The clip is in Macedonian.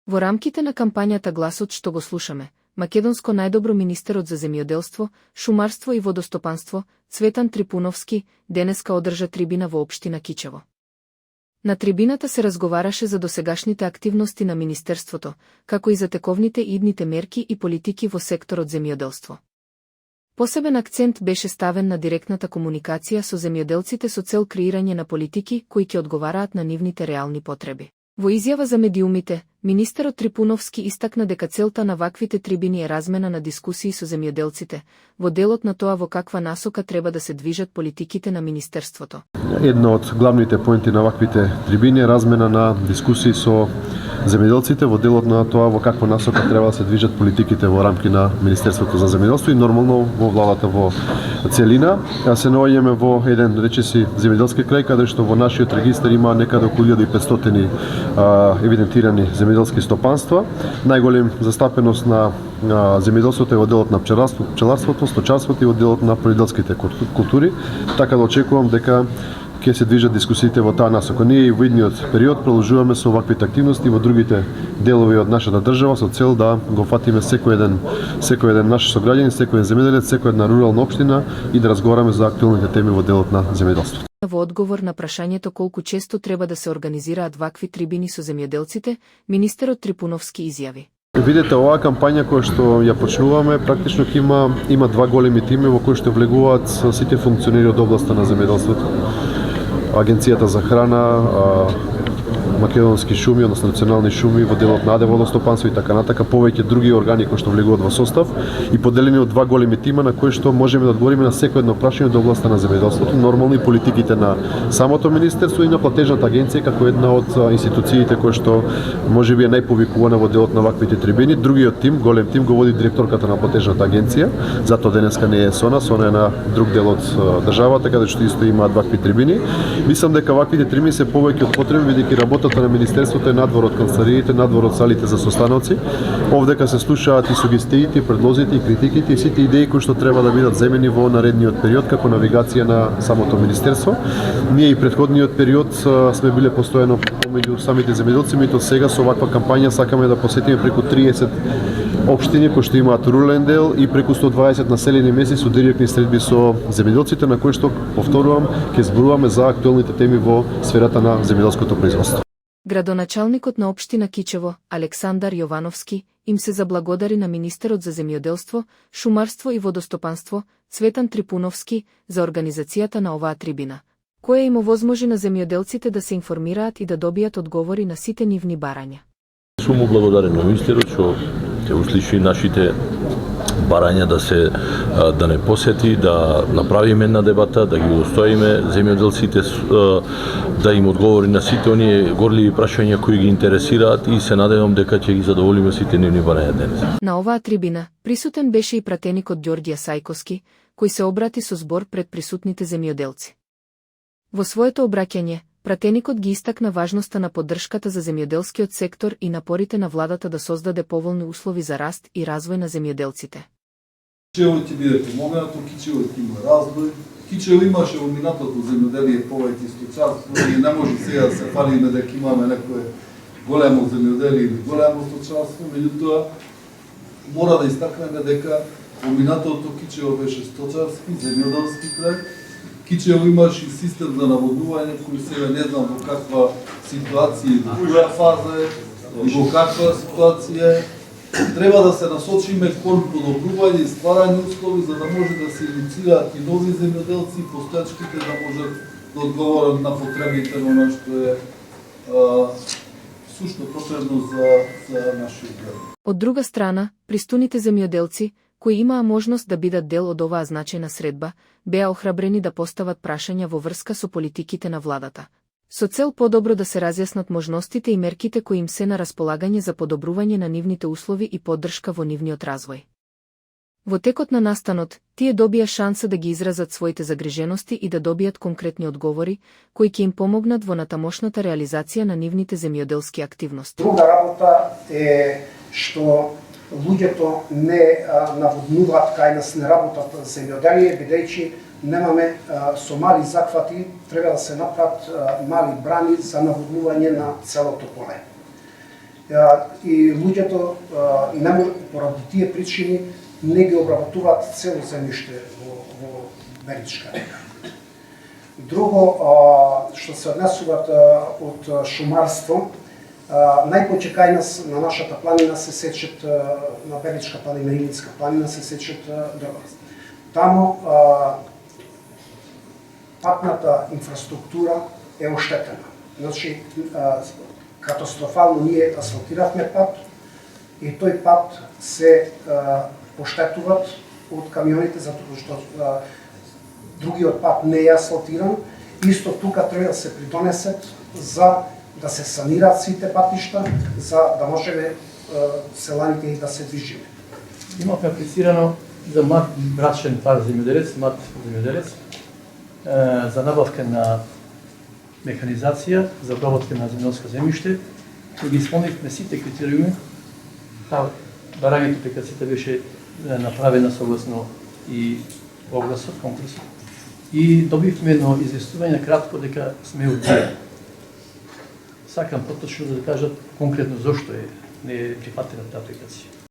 Во рамките на кампањата Гласот што го слушаме, македонско најдобро министерот за земјоделство, шумарство и водостопанство, Цветан Трипуновски, денеска одржа трибина во општина Кичево. На трибината се разговараше за досегашните активности на министерството, како и за тековните идните мерки и политики во секторот земјоделство. Посебен акцент беше ставен на директната комуникација со земјоделците со цел креирање на политики кои ќе одговараат на нивните реални потреби. Во изјава за медиумите, министерот Трипуновски истакна дека целта на ваквите трибини е размена на дискусии со земјоделците, во делот на тоа во каква насока треба да се движат политиките на министерството. Едно од главните поенти на ваквите трибини е размена на дискусии со земјоделците во делот на тоа во каква насока треба да се движат политиките во рамки на Министерството за земјоделство и нормално во владата во целина. Се наоѓаме во еден речиси земјоделски крај каде што во нашиот регистар има некаде околу 1500 евидентирани земјоделски стопанства. Најголем застапеност на земјоделството е во делот на пчеларството, сточарството и во делот на полиделските култури, така да очекувам дека ќе се движат дискусиите во таа насока. Ние и во идниот период продолжуваме со ваквите активности во другите делови од нашата држава со цел да го фатиме секој еден наш сограѓанин, секој еден земјоделец, секој една рурална општина и да разговараме за актуелните теми во делот на земјоделството. Во одговор на прашањето колку често треба да се организираат вакви трибини со земјоделците, министерот Трипуновски изјави: Видете, оваа кампања која што ја почнуваме, практично има два големи тими во кои што влегуваат сите функционери од областа на земјоделството. Агенцијата за храна, македонски шуми, односно национални шуми во делот на АД водостопанство и така натака, повеќе други органи кои што влегуваат во состав и поделени од два големи тима на кои што можеме да одговориме на секој едно прашање од областа на земјоделството, нормално и политиките на самото министерство и на платежната агенција како една од институциите кои што можеби е најповикувана во делот на ваквите трибини. Другиот тим, голем тим, го води директорката на платежната агенција, затоа денеска не е Сона е на друг дел од државата каде што исто имаат вакви трибини. Мислам дека ваквите трибини се повеќе од потребни бидејќи работата на министерството е надвор од канцелариите, надвор од салите за состаноци. Овдека се слушаат и сугестиите, предлозите и критиките и сите идеи кои што треба да бидат земени во наредниот период како навигација на самото министерство. Ние и претходниот период сме биле постојано помеѓу самите земјоделци, меѓутоа сега со ваква кампања сакаме да посетиме преку 30 општини кои што имаат рурален дел и преку 120 населени мести со директни средби со земјоделците на кои што, повторувам, ќе зборуваме за актуелните теми во сферата на земјоделското производство. Градоначалникот на општина Кичево, Александар Јовановски, им се заблагодари на министерот за земјоделство, шумарство и водостопанство, Цветан Трипуновски, за организацијата на оваа трибина, која им овозможи на земјоделците да се информираат и да добијат одговори на сите нивни барања. Сум му благодарен на министерот што ќе услиши нашите барања да не посети, да направиме една дебата, да ги удостоиме земјоделците, да им одговори на сите оние горливи прашања кои ги интересираат и се надевам дека ќе ги задоволиме сите нивни барања денес. На оваа трибина присутен беше и пратеникот Ѓорѓе Сајковски, кој се обрати со збор пред присутните земјоделци. Во своето обраќање, пратеникот ги истакна важноста на поддршката за земјоделскиот сектор и напорите на владата да создаде поволни услови за раст и развој на земјоделците. Кичево ќе биде помогнато, Кичево ќе има развој. Кичево имаше во минатото земјоделие повеќе сточарство и не може сега да се фалиме дека имаме некое големо земјоделие или големо сточарство, меѓутоа мора да истакнеме дека во минатото Кичево беше сточарски, земјоделски крај. Кичево имаше и систем за наводнување кој сега не знам во каква ситуација, во која фаза е и во каква ситуација е. Треба да се насочиме кон подобрување и стварање услови за да може да се иницираат и нови земјоделци и постоечките да можат да одговорат на потребите на она што е сушно потребно за нашиот град. Од друга страна, пристуните земјоделци, кои имаа можност да бидат дел од оваа значајна средба, беа охрабрени да постават прашања во врска со политиките на владата, со цел подобро да се разјаснат можностите и мерките кои им се на располагање за подобрување на нивните услови и поддршка во нивниот развој. Во текот на настанот, тие добија шанса да ги изразат своите загрижености и да добијат конкретни одговори, кои ќе им помогнат во натамошната реализација на нивните земјоделски активности. Друга работа е што луѓето не наводнуваат кај нас, не работат земјоделие, бидејќи немаме со мали захвати, треба да се направат мали брани за наводнување на целото поле. и луѓето поради тие причини не ги обработуваат цело земјиште во Величка река. Друго, што се однесуваат од шумарство, најпочекај на нашата планина се сечат, на Величка планина, Илинска планина се сечат дрва. Тамо патната инфраструктура е оштетена. Значи, катастрофално ние асфалтиравме пат и тој пат се оштетуваат од камионите затоа што другиот пат не е асфалтиран. Исто тука треба да се придонесат за да се санираат сите патишта, за да можеме селаните и да се движиме. Имавме аплицирано за млад брачен пар земјоделец, млад земјоделец, за набавка на механизација, за обработка на земјоделско земјиште, и ги исполнивме сите критериуми. Барањето апликацијата беше направена согласно и огласот, конкурсот, и добивме едно известување кратко дека сме одбиени. Сакам поточно да кажат конкретно зошто не е прифатена таа апликација.